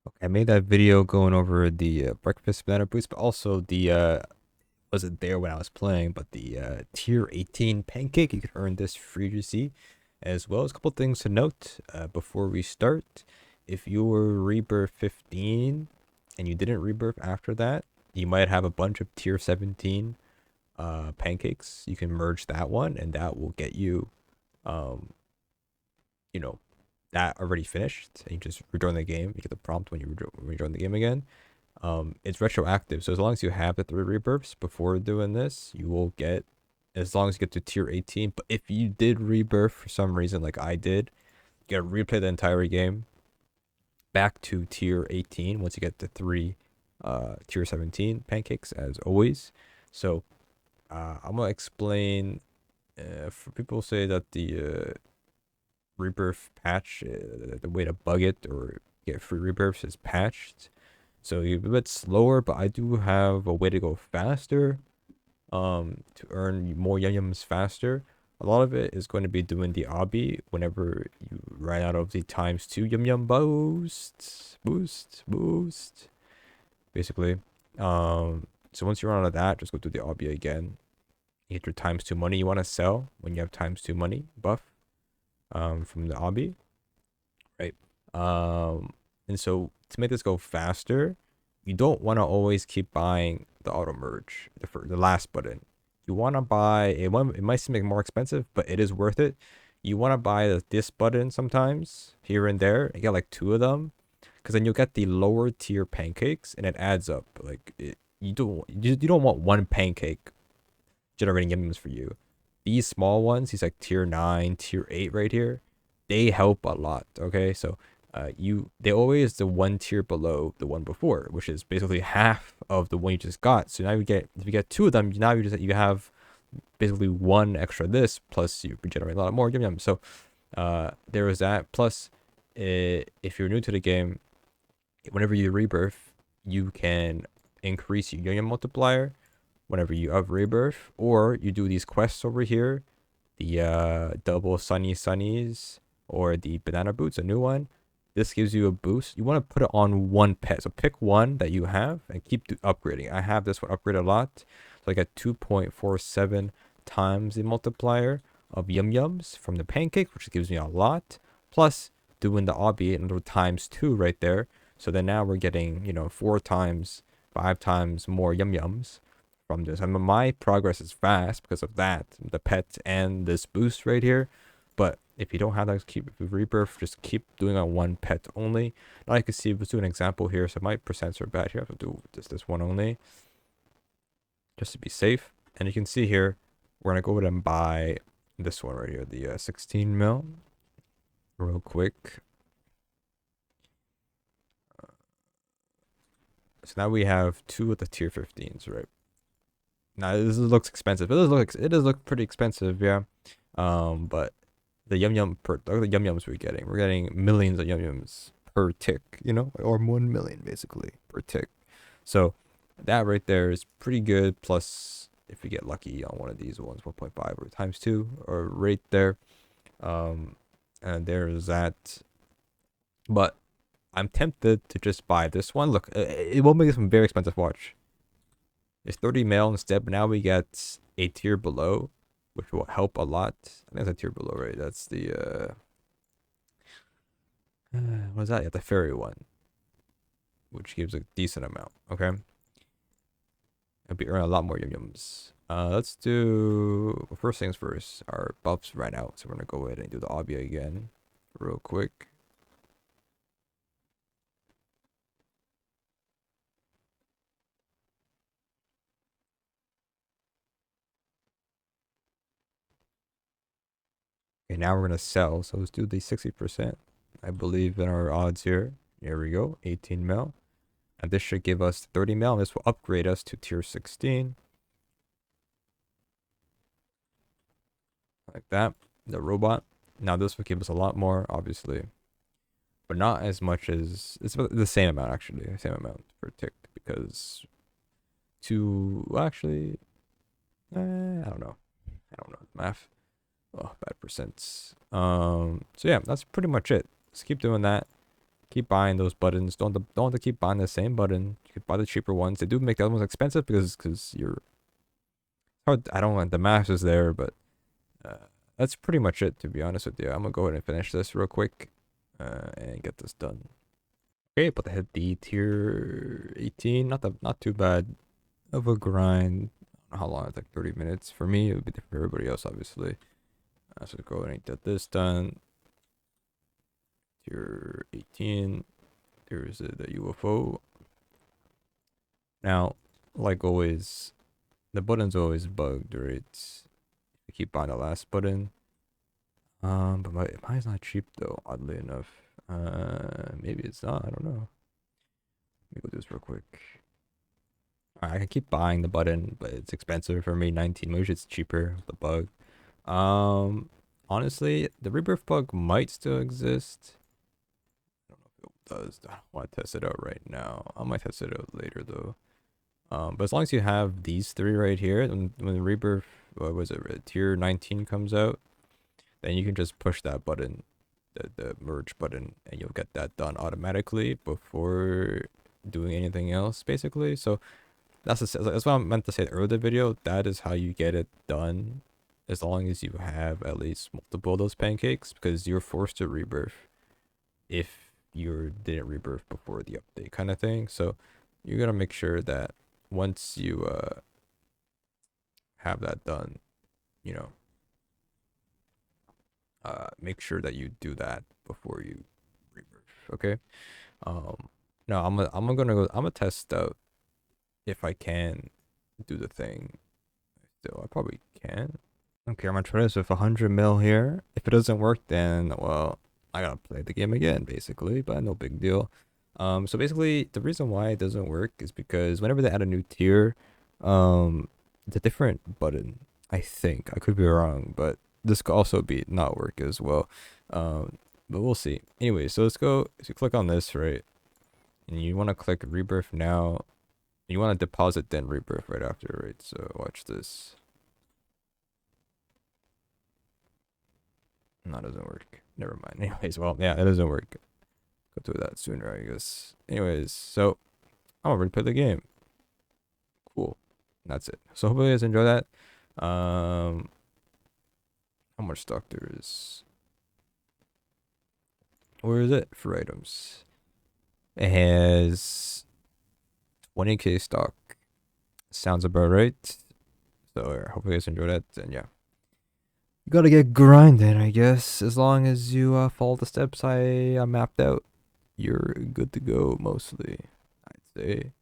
Okay, I made that video going over the breakfast banana boost, but also the wasn't there when I was playing, but the tier 18 pancake. You can earn this free UGC, as well as a couple things to note before we start. If you were rebirth 15 and you didn't rebirth after that, you might have a bunch of tier 17 pancakes. You can merge that one, and that will get you um you know that already finished, and you just rejoin the game. You get the prompt when you rejoin the game again. It's retroactive, so as long as you have the 3 rebirths before doing this, you will get, as long as you get to tier 18. But if you did rebirth for some reason, like I did, you gotta replay the entire game back to tier 18 once you get the 3 tier 17 pancakes, as always. So I'm gonna explain. For people who say that the rebirth patch, the way to bug it or get free rebirths is patched. So you're a bit slower, but I do have a way to go faster, to earn more Yum Yums faster. A lot of it is going to be doing the obby whenever you run out of the ×2 Yum Yum boost, basically. So once you run out of that, just go do the obby again. You get your ×2 money you want to sell when you have ×2 money buff, from the obby, right? And so to make this go faster, you don't want to always keep buying the auto merge, the last button. You want to buy it. It might seem like more expensive, but it is worth it. You want to buy this button sometimes here and there and get like 2 of them, because then you'll get the lower tier pancakes and it adds up. Like you don't want one pancake generating yums for you. These small ones, these like tier 9, tier 8 right here, they help a lot. Okay, so they always the 1 tier below the one before, which is basically half of the one you just got. So now if you get 2 of them, now you have basically 1 extra this, plus you generate a lot more yum yum. So there is that. Plus, if you're new to the game, whenever you rebirth, you can increase your Yum Yum multiplier whenever you have rebirth, or you do these quests over here, the double sunnies, or the banana boots, a new one. This gives you a boost. You want to put it on one pet, so pick one that you have and keep upgrading. I have this one upgraded a lot, so I get 2.47 times the multiplier of Yum Yums from the pancake, which gives me a lot, plus doing the obby another ×2 right there. So then now we're getting, 4 times, 5 times more Yum Yums from this. I mean, my progress is fast because of that, the pet and this boost right here. But if you don't have that, if you rebirth, just keep doing on one pet only. Now you can see, let's do an example here. So my percents are bad here. I'll do this one only, just to be safe. And you can see here, we're gonna go ahead and buy this one right here, the 16 mil, real quick. So now we have 2 of the tier 15s, right? Now this looks expensive. It does look pretty expensive, yeah. But the the Yum Yums we're getting millions of Yum Yums per tick, or 1 million basically per tick. So that right there is pretty good. Plus, if you get lucky on one of these ones, 1.5 or ×2, or right there. And there's that. But I'm tempted to just buy this one. Look, it will make this one very expensive. Watch. It's 30 mil instead, but now we get a tier below, which will help a lot. I think it's a tier below, right? That's the what is that? Yeah, the fairy one, which gives a decent amount. Okay, I'll be earning a lot more yum yums. Let's do, well, first things first. Our buffs ran out, so we're gonna go ahead and do the obby again, real quick. Okay, now we're gonna sell. So let's do the 60%. I believe in our odds here. Here we go, 18 mil. And this should give us 30 mil. This will upgrade us to tier 16. Like that. The robot. Now this will give us a lot more, obviously. But not as much as, it's the same amount actually. The same amount per tick. Because well, actually, I don't know. Math. Oh, bad percents. So yeah, that's pretty much it. Just keep doing that. keep buying those buttons. Don't have to keep buying the same button. You could buy the cheaper ones. They do make the other ones expensive because you're hard. I don't want the math is there, but that's pretty much it, to be honest with you. I'm gonna go ahead and finish this real quick and get this done. Okay, but I hit the tier 18. Not too bad of a grind. I don't know how long? It's like 30 minutes. For me, it would be different for everybody else, obviously. So go ahead and get this done. Tier 18. There's the UFO. Now, like always, the button's always bugged, right? I keep buying the last button. But mine's not cheap though, oddly enough. Maybe it's not, I don't know. Let me go do this real quick. Alright, I can keep buying the button, but it's expensive for me, 19. Maybe it's cheaper, the bug. Honestly, the Rebirth bug might still exist. I don't know if it does. I don't want to test it out right now. I might test it out later though. But as long as you have these three right here, when the Rebirth, what was it, tier 19 comes out, then you can just push that button, the merge button, and you'll get that done automatically before doing anything else, basically. So that's what I meant to say earlier in the video. That is how you get it done, as long as you have at least multiple of those pancakes, because you're forced to rebirth if you didn't rebirth before the update, kind of thing. So you gotta make sure that once you have that done, you know, make sure that you do that before you rebirth. Okay. No, I'm gonna test out if I can do the thing. Still, I probably can. Okay, I'm gonna try this with 100 mil here. If it doesn't work, then well, I gotta play the game again, basically. But no big deal. So basically, the reason why it doesn't work is because whenever they add a new tier, it's a different button. I think I could be wrong, but this could also be not work as well. But we'll see. Anyway, so let's go. So you click on this, right? And you want to click rebirth now. You want to deposit then rebirth right after, right? So watch this. No, it doesn't work. Never mind. Anyways, well, yeah, it doesn't work. Go to that sooner, I guess. Anyways, so I'm gonna replay the game. Cool. That's it. So hopefully you guys enjoy that. How much stock there is? Where is it for items? It has 20k stock. Sounds about right. So hopefully you guys enjoy that. And yeah, you gotta get grinding, I guess. As long as you follow the steps I mapped out, you're good to go mostly, I'd say.